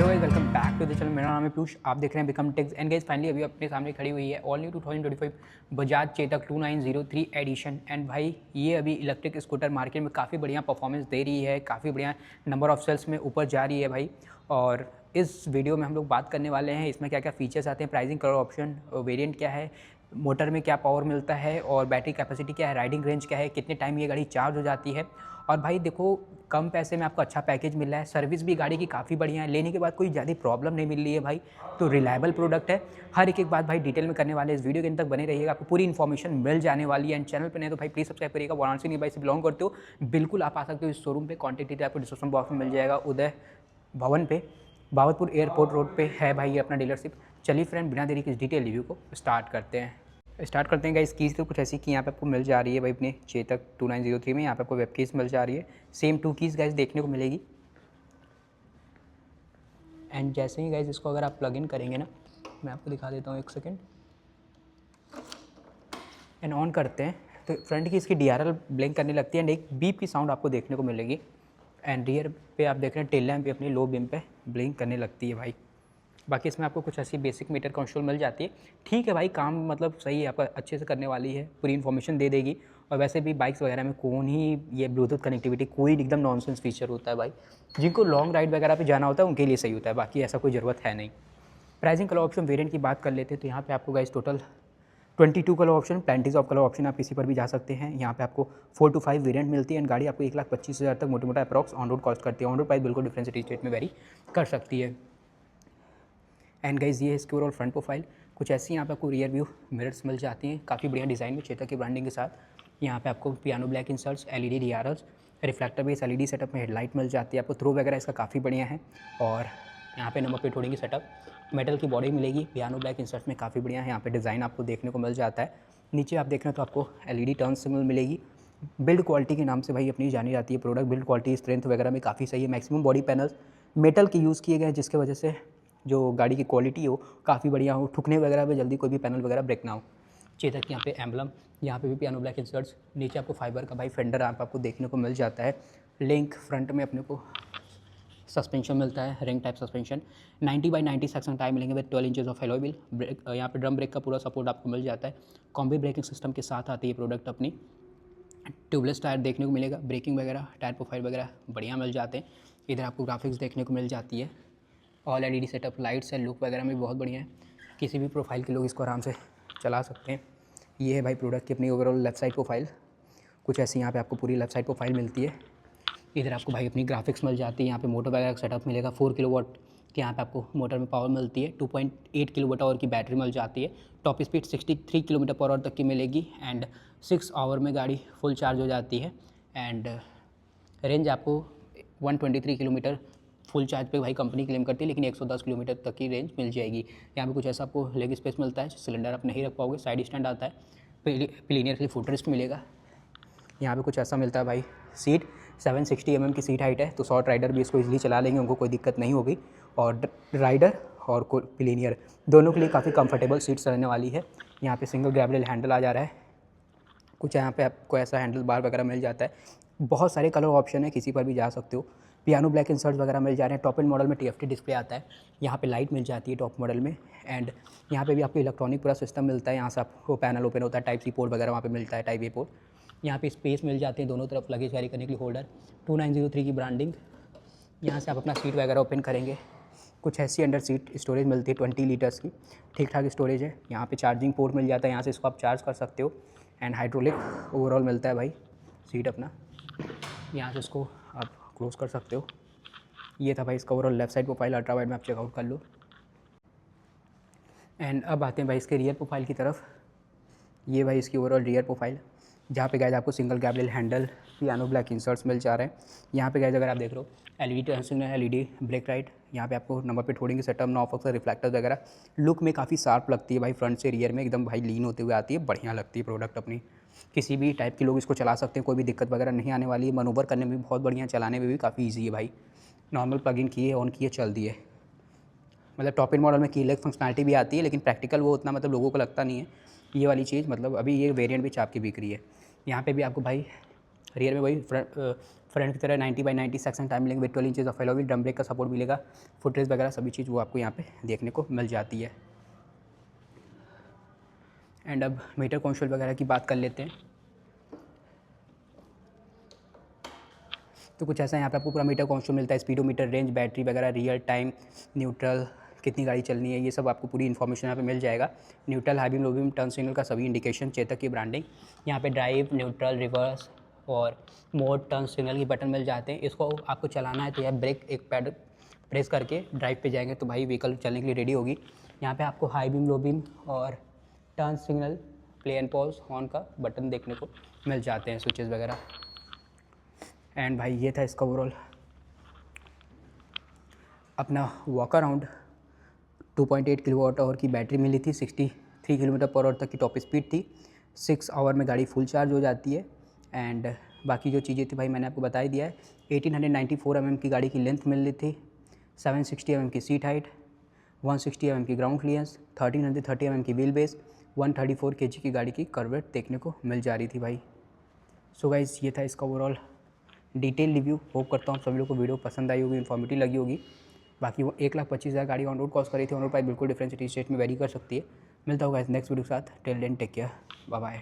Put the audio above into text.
Hello guys, welcome back to the channel. मेरा नाम है पीयूष, आप देख रहे हैं become techs. And guys finally अभी अपने सामने खड़ी हुई है all new 2025 Bajaj Chetak 2903 edition. And भाई ये अभी इलेक्ट्रिक स्कूटर मार्केट में काफ़ी बढ़िया परफॉर्मेंस दे रही है, काफ़ी बढ़िया नंबर ऑफ सेल्स में ऊपर जा रही है भाई। और इस वीडियो में हम लोग बात करने वाले हैं इसमें क्या क्या फीचर्स आते हैं, प्राइसिंग, कलर ऑप्शन, वेरिएंट क्या है, मोटर में क्या पावर मिलता है और बैटरी कैपेसिटी क्या है, राइडिंग रेंज क्या है, कितने टाइम ये गाड़ी चार्ज हो जाती है। और भाई देखो, कम पैसे में आपको अच्छा पैकेज मिल रहा है, सर्विस भी गाड़ी की काफ़ी बढ़िया है, लेने के बाद कोई ज़्यादा प्रॉब्लम नहीं मिल रही है भाई। तो रिलायबल प्रोडक्ट है। हर एक बात भाई डिटेल में करने वाले, इस वीडियो के अंत तक बने रहिएगा, आपको पूरी इन्फॉर्मेशन मिल जाने वाली है। एंड चैनल पर नहीं तो भाई प्लीज़ सब्सक्राइब करिएगा। वाराणसी नियर बाई से बिलोंग करते हो बिल्कुल आप आ सकते हो इस शोरूम पे। कॉन्टैक्ट डिटेल आपको डिस्क्रिप्शन बॉक्स में मिल जाएगा। उदय भवन पे, बावतपुर एयरपोर्ट रोड पे है भाई ये अपना डीलरशिप। चलिए फ्रेंड, बिना देरी के इस डिटेल रिव्यू को स्टार्ट करते हैं गाइस। कीज़ तो कुछ ऐसी कि यहाँ पे आपको मिल जा रही है भाई अपने चेतक 2903 में। यहाँ पे आपको वेब कीज़ मिल जा रही है, सेम 2 कीज़ गाइस देखने को मिलेगी। एंड जैसे ही गाइस इसको अगर आप प्लग इन करेंगे ना, मैं आपको दिखा देता हूँ, एक सेकेंड। एंड ऑन करते हैं तो फ्रंट की इसकी DRL ब्लिंक करने लगती है एंड एक बीप की साउंड आपको देखने को मिलेगी। एंड रियर पे आप देख रहे हैं टेल लैम्प पे अपनी लो बीम पे ब्लिंक करने लगती है भाई। बाकी इसमें आपको कुछ ऐसी बेसिक मीटर कंट्रोल मिल जाती है। ठीक है भाई, काम मतलब सही है आपका, अच्छे से करने वाली है, पूरी इन्फॉर्मेशन दे देगी। और वैसे भी बाइक्स वगैरह में कौन ही ये ब्लूटूथ कनेक्टिविटी, कोई एकदम नॉनसेंस फीचर होता है भाई। जिनको लॉन्ग राइड वगैरह पे जाना होता है उनके लिए सही होता है, बाकी ऐसा कोई ज़रूरत है नहीं। प्राइसिंग कलर ऑप्शन वेरिएंट की बात कर लेते हैं तो यहाँ पे आपको guys total 22 colour option, plenties of colour option, आप किसी पर भी जा सकते हैं। यहाँ पे आपको 4 to 5 वेरिएंट मिलती है एंड गाड़ी आपको 1,25,000 तक मोटा मोटा अप्रॉक्स ऑन रोड कॉस्ट करती है। ऑन रोड प्राइस बिल्कुल डिफरेंट सिटी स्टेट में वेरी कर सकती है। एंड गाइज ये है इसकी ओवरऑल फ्रंट प्रोफाइल। कुछ ऐसी यहाँ पे आपको रियर व्यू मिरर्स मिल जाती हैं, काफ़ी बढ़िया डिज़ाइन में चेतक की ब्रांडिंग के साथ। यहाँ पे आपको piano black inserts, LED DRLs, reflector base LED setup में हेडलाइट मिल जाती है आपको। थ्रो वगैरह इसका काफ़ी बढ़िया है। और यहाँ पे नंबर प्लेट होल्डिंग की सेटअप, मेटल की बॉडी मिलेगी, पियानो ब्लैक इंसर्ट्स में काफ़ी बढ़िया है। यहाँ पे डिज़ाइन आपको देखने को मिल जाता है। नीचे आप देख रहे हैं तो आपको LED टर्न सिग्नल मिलेगी। बिल्ड क्वालिटी के नाम से भाई अपनी जानी जाती है प्रोडक्ट। बिल्ड क्वालिटी, स्ट्रेंथ वगैरह में काफ़ी सही है। मैक्सिमम बॉडी पैनल्स मेटल के यूज़ किए गए हैं, जिसके वजह से जो गाड़ी की क्वालिटी हो काफ़ी बढ़िया हो, ठुकने वगैरह पे जल्दी कोई भी पैनल वगैरह ब्रेक ना हो। चेतक यहाँ पे एम्बलम, यहाँ पे भी पियानो ब्लैक इंसर्ट्स, नीचे आपको फाइबर का भाई फेंडर आपको देखने को मिल जाता है। लिंक फ्रंट में अपने को सस्पेंशन मिलता है, ring type suspension. 90/90 section tyre मिलेंगे with 12 inches of alloy wheel. Brake यहाँ पे ड्रम ब्रेक का पूरा सपोर्ट आपको मिल जाता है। कॉम्बी ब्रेकिंग सिस्टम के साथ आती है प्रोडक्ट अपनी। ट्यूबलेस टायर देखने को मिलेगा, ब्रेकिंग वगैरह, टायर प्रोफाइल वगैरह बढ़िया मिल जाते हैं। इधर आपको ग्राफिक्स देखने को मिल जाती है। ऑल LED सेटअप, लाइट्स है, लुक वगैरह में बहुत बढ़िया है। किसी भी प्रोफाइल के लोग इसको आराम से चला सकते हैं। ये है भाई प्रोडक्ट की अपनी ओवरऑल लेफ्ट साइड प्रोफाइल। कुछ ऐसी यहाँ पे आपको पूरी लेफ्ट साइड प्रोफाइल मिलती है। इधर आपको भाई अपनी ग्राफिक्स मिल जाती है। यहाँ पे मोटर वगैरह का सेटअप मिलेगा। 4 किलोवाट की यहाँ पे आपको मोटर में पावर मिलती है। 2.8 किलोवाट आवर की बैटरी मिल जाती है। Top speed 63 kilometre per hour तक की मिलेगी एंड 6 आवर में गाड़ी फुल चार्ज हो जाती है। एंड रेंज आपको 123 किलोमीटर फुल चार्ज पे भाई कंपनी क्लेम करती है, लेकिन 110 किलोमीटर तक की रेंज मिल जाएगी। यहाँ पे कुछ ऐसा आपको लेग स्पेस मिलता है, सिलेंडर आप नहीं रख पाओगे, साइड स्टैंड आता है, प्लीनियर के लिए फुटरेस्ट मिलेगा। यहाँ पे कुछ ऐसा मिलता है भाई, सीट 760 mm की सीट हाइट है, तो शॉर्ट राइडर भी इसको इजीली चला लेंगे, उनको कोई दिक्कत नहीं होगी। और राइडर और प्लीनियर दोनों के लिए काफ़ी कंफर्टेबल सीट्स रहने वाली है। यहाँ पे सिंगल ग्रैब रेल हैंडल आ जा रहा है। कुछ यहाँ पे आपको ऐसा हैंडल बार वगैरह मिल जाता है। बहुत सारे कलर ऑप्शन है, किसी पर भी जा सकते हो। पियानो ब्लैक इंसर्ट्स वगैरह मिल जा रहे हैं। टॉप एंड मॉडल में TFT डिस्प्ले आता है। यहाँ पे लाइट मिल जाती है टॉप मॉडल में। एंड यहाँ पे भी आपको इलेक्ट्रॉनिक पूरा सिस्टम मिलता है। यहाँ से आपको पैनल ओपन होता है, टाइप C पोर्ट वगैरह वहाँ पे मिलता है, टाइप A पोर्ट। यहाँ पे स्पेस मिल जाती है दोनों तरफ लगेज कैरी करने के लिए होल्डर। 2903 की ब्रांडिंग। यहाँ से आप अपना सीट वगैरह ओपन करेंगे, कुछ ऐसी अंडर सीट स्टोरेज मिलती है 20 लीटर्स की, ठीक ठाक स्टोरेज है। यहाँ पे चार्जिंग पोर्ट मिल जाता है, यहाँ से इसको आप चार्ज कर सकते हो। एंड हाइड्रोलिक ओवरऑल मिलता है भाई सीट अपना, यहाँ से इसको आप क्लोज कर सकते हो। ये था भाई इसका overall left side profile. Ultra wide में आप चेकआउट कर लो। एंड अब आते हैं भाई इसके रियर प्रोफाइल की तरफ। ये भाई इसकी ओवरऑल रियर प्रोफाइल, जहाँ पे गाइस आपको single gap rail handle, piano black inserts मिल जा रहे हैं। यहाँ पे गाइस अगर आप देख रहे हो LED turn signal, LED brake light, यहाँ पे आपको नंबर प्लेट होल्डिंग की सेटअप, नॉफ ऑफ रिफ्लेक्टर वगैरह। लुक में काफ़ी शार्प लगती है भाई, फ्रंट से रियर में एकदम भाई लीन होते हुए आती है, बढ़िया लगती है प्रोडक्ट अपनी। किसी भी टाइप के लोग इसको चला सकते हैं, कोई भी दिक्कत वगैरह नहीं आने वाली है। मनोवर करने में भी बहुत बढ़िया, चलाने में भी काफ़ी ईजी है भाई। नॉर्मल प्लग इन किए, ऑन किए, चल दिए। मतलब टॉप इन मॉडल में कीलेस फंक्शनलिटी भी आती है, लेकिन प्रैक्टिकल वो उतना मतलब लोगों को लगता नहीं है ये वाली चीज़। मतलब अभी ये वेरिएंट भी चाप की बिक रही है। यहाँ पे भी आपको भाई रियर में वही फ्रंट की तरह 90/90 सेक्शन टाइम मिलेंगे with 12 inches of alloy, drum brake का सपोर्ट मिलेगा, फुट रेस्ट वगैरह सभी चीज़ वो आपको यहाँ पे देखने को मिल जाती है। एंड अब मीटर कंसोल वगैरह की बात कर लेते हैं। तो कुछ ऐसा यहाँ पे आपको पूरा मीटर कंसोल मिलता है, स्पीडोमीटर, रेंज, बैटरी वगैरह, रियल टाइम, न्यूट्रल, कितनी गाड़ी चलनी है, ये सब आपको पूरी इन्फॉर्मेशन यहाँ पे मिल जाएगा। Neutral, high beam, low beam, turn signal का सभी इंडिकेशन, चेतक की ब्रांडिंग, यहाँ पे ड्राइव, न्यूट्रल, रिवर्स और मोड, टर्न सिग्नल के बटन मिल जाते हैं। इसको आपको चलाना है तो यह ब्रेक एक पैड प्रेस करके ड्राइव पे जाएंगे तो भाई व्हीकल चलने के लिए रेडी होगी। यहाँ पे आपको हाई बीम, लो बीम और turn signal, play and pause, horn का बटन देखने को मिल जाते हैं, स्विचेस वगैरह। एंड भाई ये था इसका ओवरऑल अपना वॉक अराउंड। 2.8 किलोवाट आवर की बैटरी मिली थी, 63 किलोमीटर पर आवर तक की टॉप स्पीड थी, 6 आवर में गाड़ी फुल चार्ज हो जाती है। एंड बाकी जो चीज़ें थी भाई मैंने आपको बता ही दिया है। 1894 mm की गाड़ी की लेंथ मिल रही थी, 760 mm की सीट हाइट, 160 mm की ग्राउंड क्लियरेंस, 1330 mm की व्हील बेस, 134 kg की गाड़ी की कर्वेट देखने को मिल जा रही थी भाई। सो गाइस ये था इसका ओवरऑल डिटेल रिव्यू। होप करता हूँ सभी लोग को वीडियो पसंद आई होगी, इन्फॉर्मेटिव लगी होगी। बाकी वो 1,25,000 गाड़ी ऑन रोड कॉस्ट करी थी, ऑन रोड प्राइस बिल्कुल डिफरेंट सिटी स्टेट में वेरी कर सकती है। मिलता होगा नेक्स्ट वीडियो के साथ। Till then take care, bye bye.